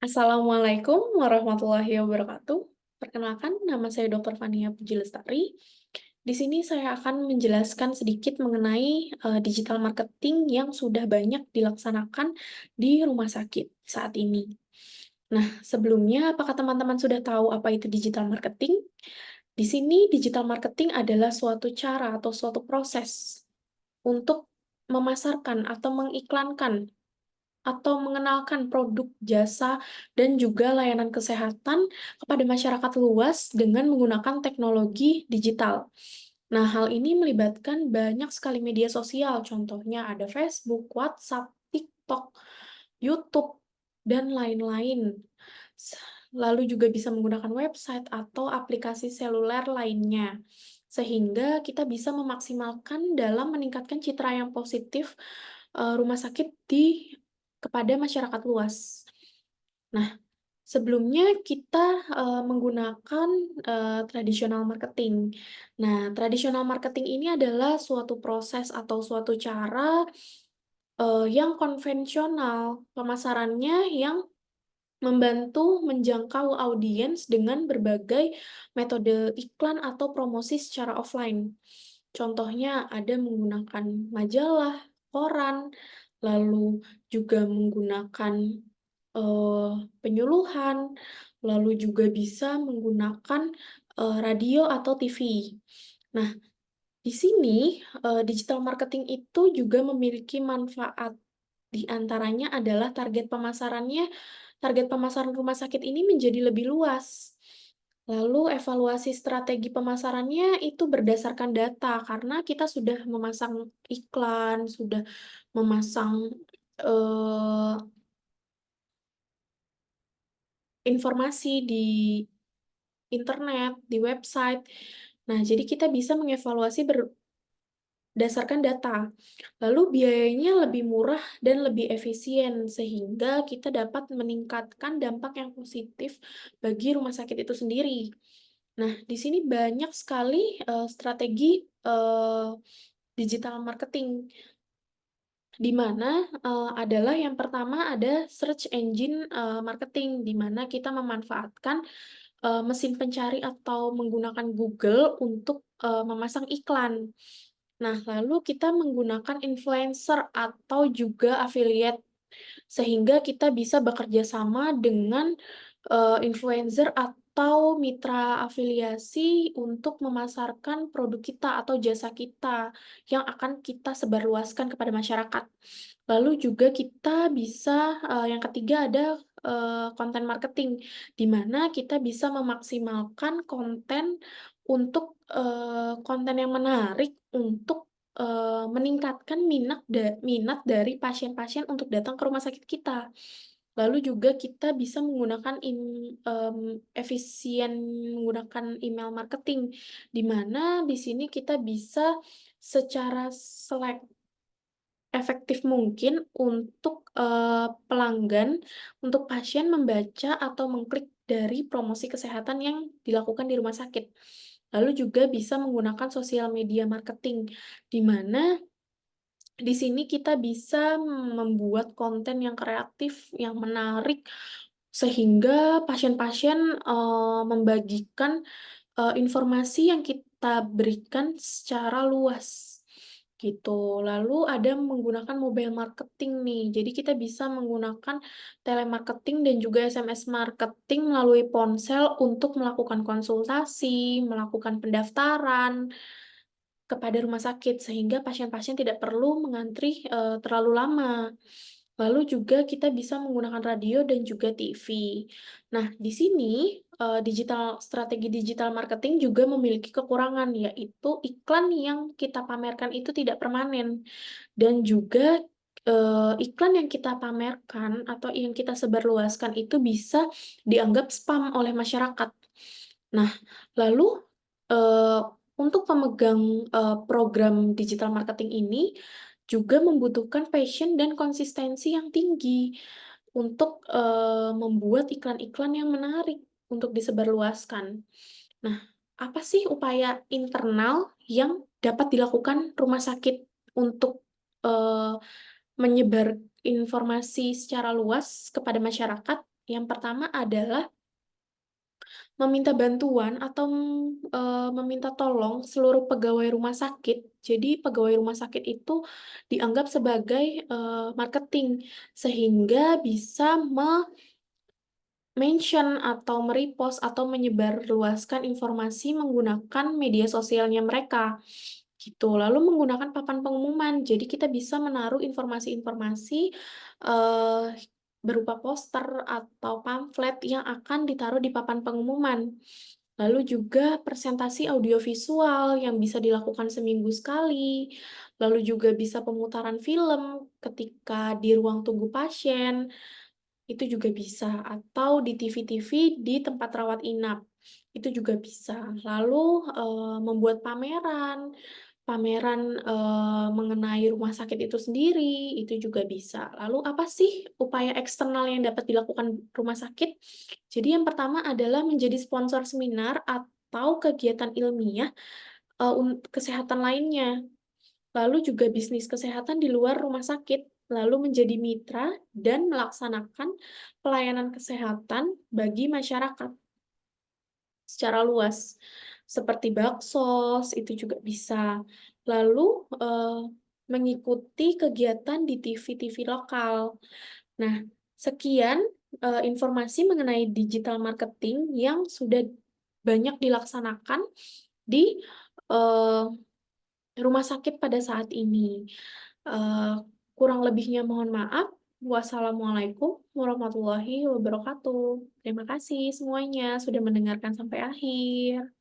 Assalamualaikum warahmatullahi wabarakatuh. Perkenalkan, nama saya Dr. Fania Puji Lestari. Di sini saya akan menjelaskan sedikit mengenai digital marketing yang sudah banyak dilaksanakan di rumah sakit saat ini. Nah, sebelumnya apakah teman-teman sudah tahu apa itu digital marketing? Di sini digital marketing adalah suatu cara atau suatu proses untuk memasarkan atau mengiklankan atau mengenalkan produk, jasa, dan juga layanan kesehatan kepada masyarakat luas dengan menggunakan teknologi digital. Nah, hal ini melibatkan banyak sekali media sosial, contohnya ada Facebook, WhatsApp, TikTok, YouTube, dan lain-lain. Lalu juga bisa menggunakan website atau aplikasi seluler lainnya, sehingga kita bisa memaksimalkan dalam meningkatkan citra yang positif rumah sakit kepada masyarakat luas. Nah, sebelumnya kita menggunakan tradisional marketing. Nah, tradisional marketing ini adalah suatu proses atau suatu cara yang konvensional, pemasarannya yang membantu menjangkau audiens dengan berbagai metode iklan atau promosi secara offline. Contohnya ada menggunakan majalah, koran, lalu juga menggunakan penyuluhan, lalu juga bisa menggunakan radio atau TV. Nah, di sini digital marketing itu juga memiliki manfaat. Di antaranya adalah target pemasaran rumah sakit ini menjadi lebih luas. Lalu evaluasi strategi pemasarannya itu berdasarkan data, karena kita sudah memasang iklan, sudah memasang, eee, informasi di internet, di website. Nah, jadi kita bisa mengevaluasi berdasarkan data. Lalu biayanya lebih murah dan lebih efisien, sehingga kita dapat meningkatkan dampak yang positif bagi rumah sakit itu sendiri. Nah, di sini banyak sekali, strategi, digital marketing, di mana, adalah yang pertama ada search engine, marketing, di mana kita memanfaatkan, mesin pencari atau menggunakan Google untuk, memasang iklan. Nah, lalu kita menggunakan influencer atau juga affiliate, sehingga kita bisa bekerja sama dengan, influencer atau mitra afiliasi untuk memasarkan produk kita atau jasa kita yang akan kita sebarluaskan kepada masyarakat. Lalu juga kita bisa, yang ketiga ada, konten marketing, di mana kita bisa memaksimalkan konten untuk, konten yang menarik untuk meningkatkan minat dari pasien-pasien untuk datang ke rumah sakit kita. Lalu juga kita bisa menggunakan efisien menggunakan email marketing, di mana di sini kita bisa secara efektif mungkin untuk, pelanggan, untuk pasien membaca atau mengklik dari promosi kesehatan yang dilakukan di rumah sakit. Lalu juga bisa menggunakan sosial media marketing, di mana di sini kita bisa membuat konten yang kreatif, yang menarik, sehingga pasien-pasien, membagikan, informasi yang kita berikan secara luas, gitu. Lalu ada menggunakan mobile marketing nih, jadi kita bisa menggunakan telemarketing dan juga SMS marketing melalui ponsel untuk melakukan konsultasi, melakukan pendaftaran kepada rumah sakit, sehingga pasien-pasien tidak perlu mengantri, terlalu lama. Lalu juga kita bisa menggunakan radio dan juga TV. Nah, di sini, strategi digital marketing juga memiliki kekurangan, yaitu iklan yang kita pamerkan itu tidak permanen, dan juga, iklan yang kita pamerkan atau yang kita sebarluaskan itu bisa dianggap spam oleh masyarakat. Nah, lalu, eee, untuk pemegang, program digital marketing ini juga membutuhkan passion dan konsistensi yang tinggi untuk, membuat iklan-iklan yang menarik untuk disebarluaskan. Nah, apa sih upaya internal yang dapat dilakukan rumah sakit untuk, menyebar informasi secara luas kepada masyarakat? Yang pertama adalah meminta bantuan atau, meminta tolong seluruh pegawai rumah sakit. Jadi pegawai rumah sakit itu dianggap sebagai, marketing, sehingga bisa mention atau me-repost atau menyebarluaskan informasi menggunakan media sosialnya mereka, gitu. Lalu menggunakan papan pengumuman, jadi kita bisa menaruh informasi-informasi, eee, berupa poster atau pamflet yang akan ditaruh di papan pengumuman. Lalu juga presentasi audiovisual yang bisa dilakukan seminggu sekali, lalu juga bisa pemutaran film ketika di ruang tunggu pasien, itu juga bisa, atau di TV-TV di tempat rawat inap, itu juga bisa. Lalu, membuat pameran, mengenai rumah sakit itu sendiri, itu juga bisa. Lalu apa sih upaya eksternal yang dapat dilakukan rumah sakit? Jadi yang pertama adalah menjadi sponsor seminar atau kegiatan ilmiah, kesehatan lainnya. Lalu juga bisnis kesehatan di luar rumah sakit, lalu menjadi mitra dan melaksanakan pelayanan kesehatan bagi masyarakat secara luas, seperti baksos, itu juga bisa. Lalu, mengikuti kegiatan di TV-TV lokal. Nah, sekian, informasi mengenai digital marketing yang sudah banyak dilaksanakan di, eee rumah sakit pada saat ini. Eee, Kurang lebihnya mohon maaf. Wassalamualaikum warahmatullahi wabarakatuh. Terima kasih semuanya sudah mendengarkan sampai akhir.